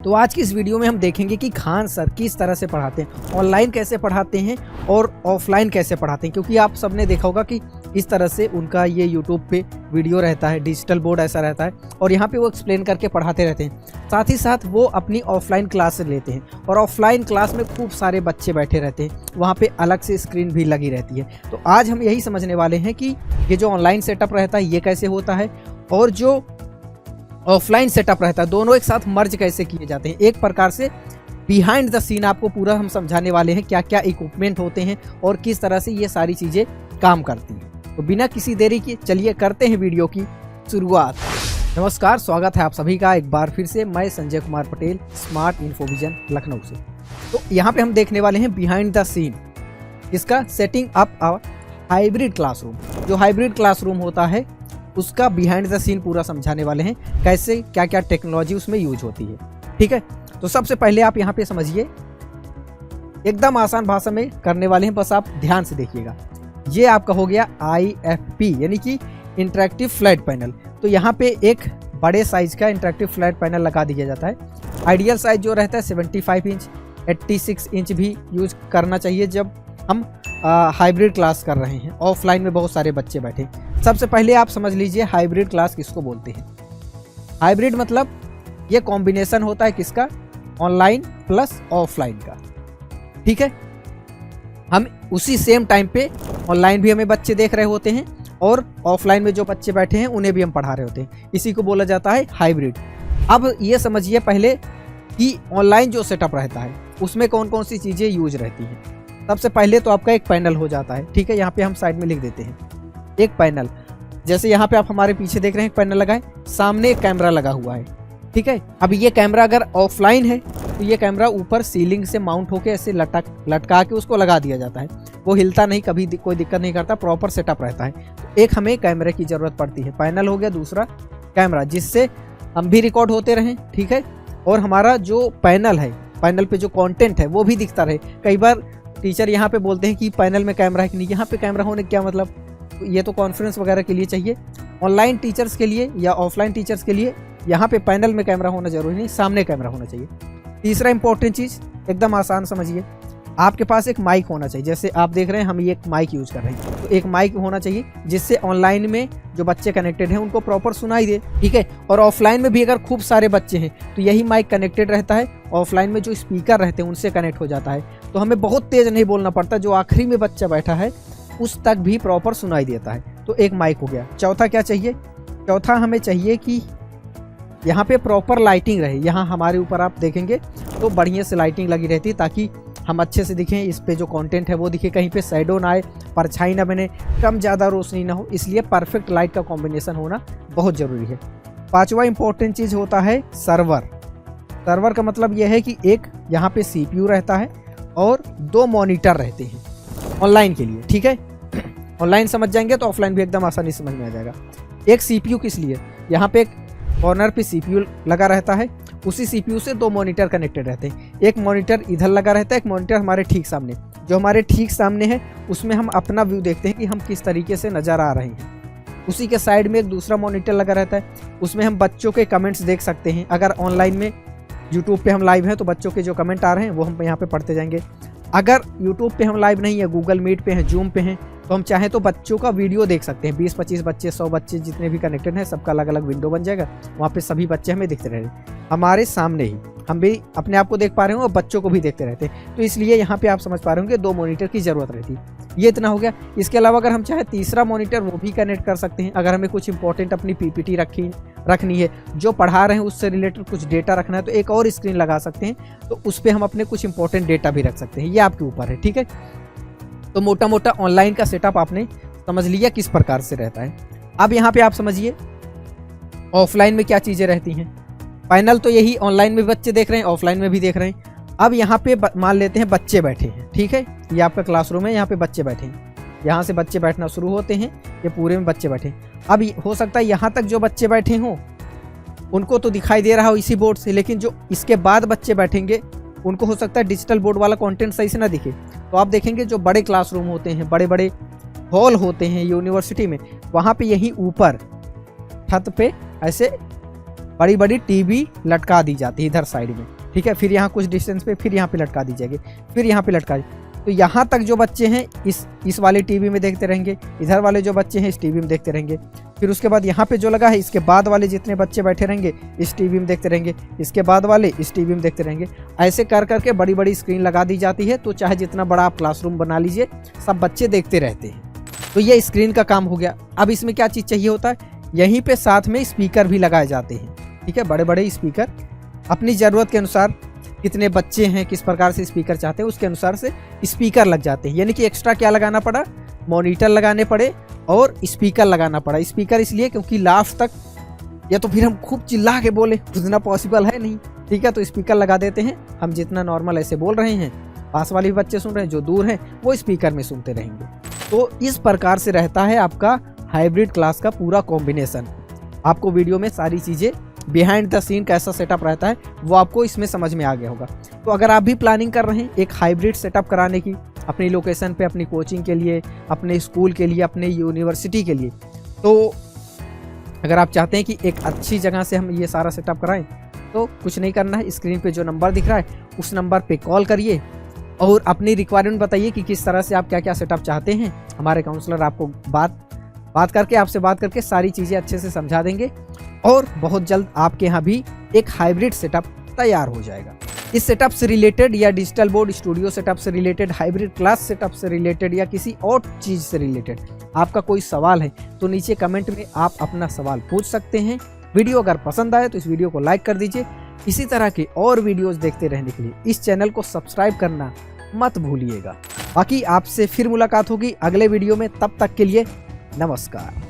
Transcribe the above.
तो आज की इस वीडियो में हम देखेंगे कि खान सर किस तरह से पढ़ाते हैं, ऑनलाइन कैसे पढ़ाते हैं और ऑफलाइन कैसे पढ़ाते हैं। क्योंकि आप सबने देखा होगा कि इस तरह से उनका ये यूट्यूब पे वीडियो रहता है, डिजिटल बोर्ड ऐसा रहता है और यहाँ पे वो एक्सप्लेन करके पढ़ाते रहते हैं। साथ ही साथ वो अपनी ऑफलाइन क्लास लेते हैं और ऑफलाइन क्लास में खूब सारे बच्चे बैठे रहते हैं, वहाँ पे अलग से स्क्रीन भी लगी रहती है। तो आज हम यही समझने वाले हैं कि ये जो ऑनलाइन सेटअप रहता है ये कैसे होता है और जो ऑफलाइन सेटअप रहता है दोनों एक साथ मर्ज कैसे किए जाते हैं। एक प्रकार से बिहाइंड द सीन आपको पूरा हम समझाने वाले हैं, क्या क्या इक्विपमेंट होते हैं और किस तरह से ये सारी चीज़ें काम करती हैं। तो बिना किसी देरी के चलिए करते हैं वीडियो की शुरुआत। नमस्कार, स्वागत है आप सभी का एक बार फिर से। मैं संजय कुमार पटेल, स्मार्ट इन्फोविजन लखनऊ से। तो यहाँ पे हम देखने वाले हैं बिहाइंड द सीन, इसका setting up a hybrid classroom. जो हाइब्रिड क्लासरूम होता है उसका बिहाइंड द सीन पूरा समझाने वाले हैं, कैसे क्या क्या टेक्नोलॉजी उसमें यूज होती है। ठीक है, तो सबसे पहले आप यहाँ पे समझिए, एकदम आसान भाषा में करने वाले हैं, बस आप ध्यान से देखिएगा। ये आपका हो गया IFP यानी कि इंटरेक्टिव फ्लैट पैनल। तो यहाँ पे एक बड़े साइज का इंटरेक्टिव फ्लैट पैनल लगा दिया जाता है। आइडियल साइज जो रहता है 75 इंच, 86 इंच भी यूज करना चाहिए जब हम हाइब्रिड क्लास कर रहे हैं, ऑफलाइन में बहुत सारे बच्चे बैठे। सबसे पहले आप समझ लीजिए हाइब्रिड क्लास किसको बोलते हैं। हाइब्रिड मतलब ये कॉम्बिनेशन होता है किसका, ऑनलाइन प्लस ऑफलाइन का। ठीक है, हम उसी सेम टाइम पे ऑनलाइन भी हमें बच्चे देख रहे होते हैं और ऑफलाइन में जो बच्चे बैठे हैं उन्हें भी हम पढ़ा रहे होते हैं, इसी को बोला जाता है हाइब्रिड। अब ये समझिए पहले कि ऑनलाइन जो सेटअप रहता है उसमें कौन कौन सी चीज़ें यूज रहती हैं। सबसे पहले तो आपका एक पैनल हो जाता है। ठीक है, यहाँ पे हम साइड में लिख देते हैं एक पैनल। जैसे यहाँ पे आप हमारे पीछे देख रहे हैं एक पैनल लगा है, सामने एक कैमरा लगा हुआ है। ठीक है, अब ये कैमरा अगर ऑफलाइन है तो ये कैमरा ऊपर सीलिंग से माउंट होके ऐसे लटका के उसको लगा दिया जाता है। वो हिलता नहीं, कभी कोई दिक्कत नहीं करता, प्रॉपर सेटअप रहता है। तो एक हमें कैमरे की ज़रूरत पड़ती है, पैनल हो गया, दूसरा कैमरा, जिससे हम भी रिकॉर्ड होते रहें। ठीक है, और हमारा जो पैनल है, पैनल पे जो कंटेंट है वो भी दिखता रहे। कई बार टीचर यहाँ पे बोलते हैं कि पैनल में कैमरा है कि नहीं, यहाँ पे कैमरा होने क्या मतलब, ये तो कॉन्फ्रेंस वगैरह के लिए चाहिए। ऑनलाइन टीचर्स के लिए या ऑफलाइन टीचर्स के लिए यहाँ पे पैनल में कैमरा होना जरूरी नहीं, सामने कैमरा होना चाहिए। तीसरा इंपॉर्टेंट चीज़ एकदम आसान समझिए, आपके पास एक माइक होना चाहिए। जैसे आप देख रहे हैं हम ये एक माइक यूज़ कर रहे हैं, तो एक माइक होना चाहिए जिससे ऑनलाइन में जो बच्चे कनेक्टेड हैं उनको प्रॉपर सुनाई दे। ठीक है, और ऑफलाइन में भी अगर खूब सारे बच्चे हैं तो यही माइक कनेक्टेड रहता है, ऑफलाइन में जो स्पीकर रहते हैं उनसे कनेक्ट हो जाता है। तो हमें बहुत तेज़ नहीं बोलना पड़ता, जो आखिरी में बच्चा बैठा है उस तक भी प्रॉपर सुनाई देता है। तो एक माइक हो गया। चौथा क्या चाहिए, चौथा हमें चाहिए कि यहाँ पे प्रॉपर लाइटिंग रहे। यहाँ हमारे ऊपर आप देखेंगे तो बढ़िया से लाइटिंग लगी रहती है ताकि हम अच्छे से दिखें, इस पे जो कंटेंट है वो दिखे, कहीं पे शैडो ना आए, परछाई ना बने, कम ज़्यादा रोशनी ना हो। इसलिए परफेक्ट लाइट का कॉम्बिनेशन होना बहुत ज़रूरी है। पांचवा इंपॉर्टेंट चीज़ होता है सर्वर। सर्वर का मतलब यह है कि एक यहाँ पे CPU रहता है और 2 मॉनिटर रहते हैं ऑनलाइन के लिए। ठीक है, ऑनलाइन समझ जाएंगे तो ऑफलाइन भी एकदम आसानी समझ में आ जाएगा। एक CPU किस लिए, यहाँ पे एक कॉर्नर पे CPU लगा रहता है, उसी CPU से 2 मॉनिटर कनेक्टेड रहते हैं। एक मॉनिटर इधर लगा रहता है, एक मॉनिटर हमारे ठीक सामने। जो हमारे ठीक सामने है उसमें हम अपना व्यू देखते हैं कि हम किस तरीके से नज़र आ रहे हैं। उसी के साइड में एक दूसरा मॉनिटर लगा रहता है, उसमें हम बच्चों के कमेंट्स देख सकते हैं। अगर ऑनलाइन में यूट्यूब पे हम लाइव हैं तो बच्चों के जो कमेंट आ रहे हैं वो हम यहाँ पे पढ़ते जाएंगे। अगर यूट्यूब पे हम लाइव नहीं है, गूगल मीट पे हैं, जूम पे हैं, तो हम चाहें तो बच्चों का वीडियो देख सकते हैं। 20-25 बच्चे, 100 बच्चे जितने भी कनेक्टेड हैं सबका अलग अलग विंडो बन जाएगा, वहाँ पे सभी बच्चे हमें दिखते रहेंगे हमारे सामने ही। हम भी अपने आप को देख पा रहे होंगे और बच्चों को भी देखते रहते हैं। तो इसलिए यहाँ पे आप समझ पा रहे होंगे 2 मॉनिटर की ज़रूरत रहती है। ये इतना हो गया। इसके अलावा अगर हम चाहे तीसरा मॉनिटर वो भी कनेक्ट कर सकते हैं। अगर हमें कुछ इंपॉर्टेंट अपनी PPT रखनी है, जो पढ़ा रहे हैं उससे रिलेटेड कुछ डेटा रखना है, तो एक और स्क्रीन लगा सकते हैं, तो उस पर हम अपने कुछ इंपॉर्टेंट डेटा भी रख सकते हैं। ये आपके ऊपर है। ठीक है, तो मोटा मोटा ऑनलाइन का सेटअप आपने समझ लिया किस प्रकार से रहता है। अब यहाँ पे आप समझिए ऑफलाइन में क्या चीज़ें रहती हैं। पैनल तो यही ऑनलाइन में बच्चे देख रहे हैं, ऑफलाइन में भी देख रहे हैं। अब यहाँ पे मान लेते हैं बच्चे बैठे हैं। ठीक है, ये आपका क्लासरूम है, यहाँ पे बच्चे बैठे हैं, यहाँ से बच्चे बैठना शुरू होते हैं, ये पूरे में बच्चे बैठे हैं। अब हो सकता है यहाँ तक जो बच्चे बैठे हों उनको तो दिखाई दे रहा हो इसी बोर्ड से, लेकिन जो इसके बाद बच्चे बैठेंगे उनको हो सकता है डिजिटल बोर्ड वाला कंटेंट सही से ना दिखे। तो आप देखेंगे जो बड़े क्लासरूम होते हैं, बड़े बड़े हॉल होते हैं यूनिवर्सिटी में, वहाँ पे यहीं ऊपर छत पे ऐसे बड़ी बड़ी टीवी लटका दी जाती है इधर साइड में, ठीक है। फिर यहाँ कुछ डिस्टेंस पे फिर यहाँ पे लटका दी जाएगी, फिर यहाँ पे लटका। तो यहाँ तक जो बच्चे हैं इस वाले टीवी में देखते रहेंगे, इधर वाले जो बच्चे हैं इस टीवी में देखते रहेंगे। फिर उसके बाद यहाँ पे जो लगा है इसके बाद वाले जितने बच्चे बैठे रहेंगे इस टीवी में देखते रहेंगे, इसके बाद वाले इस टीवी में देखते रहेंगे। ऐसे कर करके बड़ी बड़ी स्क्रीन लगा दी जाती है। तो चाहे जितना बड़ा आप क्लासरूम बना लीजिए, सब बच्चे देखते रहते हैं। तो ये स्क्रीन का काम हो गया। अब इसमें क्या चीज़ चाहिए होता है, यहीं पे साथ में स्पीकर भी लगाए जाते हैं, ठीक है। बड़े बड़े स्पीकर अपनी ज़रूरत के अनुसार, कितने बच्चे हैं, किस प्रकार से स्पीकर चाहते हैं, उसके अनुसार से स्पीकर लग जाते हैं। यानी कि एक्स्ट्रा क्या लगाना पड़ा, मॉनिटर लगाने पड़े और स्पीकर लगाना पड़ा। स्पीकर इसलिए क्योंकि लास्ट तक या तो फिर हम खूब चिल्ला के बोले, उतना पॉसिबल है नहीं, ठीक है। तो स्पीकर लगा देते हैं। हम जितना नॉर्मल ऐसे बोल रहे हैं, पास वाले भी बच्चे सुन रहे हैं, जो दूर हैं वो स्पीकर में सुनते रहेंगे। तो इस प्रकार से रहता है आपका हाइब्रिड क्लास का पूरा कॉम्बिनेशन। आपको वीडियो में सारी चीज़ें बिहाइंड द सीन कैसा सेटअप रहता है वो आपको इसमें समझ में आ गया होगा। तो अगर आप भी प्लानिंग कर रहे हैं एक हाइब्रिड सेटअप कराने की अपनी लोकेशन पे, अपनी कोचिंग के लिए, अपने स्कूल के लिए, अपने यूनिवर्सिटी के लिए, तो अगर आप चाहते हैं कि एक अच्छी जगह से हम ये सारा सेटअप कराएं, तो कुछ नहीं करना है। स्क्रीन पे जो नंबर दिख रहा है उस नंबर पे कॉल करिए और अपनी रिक्वायरमेंट बताइए कि किस तरह से आप क्या क्या सेटअप चाहते हैं। हमारे काउंसलर आपको बात करके, आपसे बात करके सारी चीज़ें अच्छे से समझा देंगे और बहुत जल्द आपके यहाँ भी एक हाइब्रिड सेटअप तैयार हो जाएगा। इस सेटअप से रिलेटेड या डिजिटल बोर्ड स्टूडियो सेटअप से रिलेटेड, हाइब्रिड क्लास सेटअप से रिलेटेड या किसी और चीज़ से रिलेटेड आपका कोई सवाल है तो नीचे कमेंट में आप अपना सवाल पूछ सकते हैं। वीडियो अगर पसंद आए तो इस वीडियो को लाइक कर दीजिए। इसी तरह के और वीडियोस देखते रहने के लिए इस चैनल को सब्सक्राइब करना मत भूलिएगा। बाकी आपसे फिर मुलाकात होगी अगले वीडियो में, तब तक के लिए नमस्कार।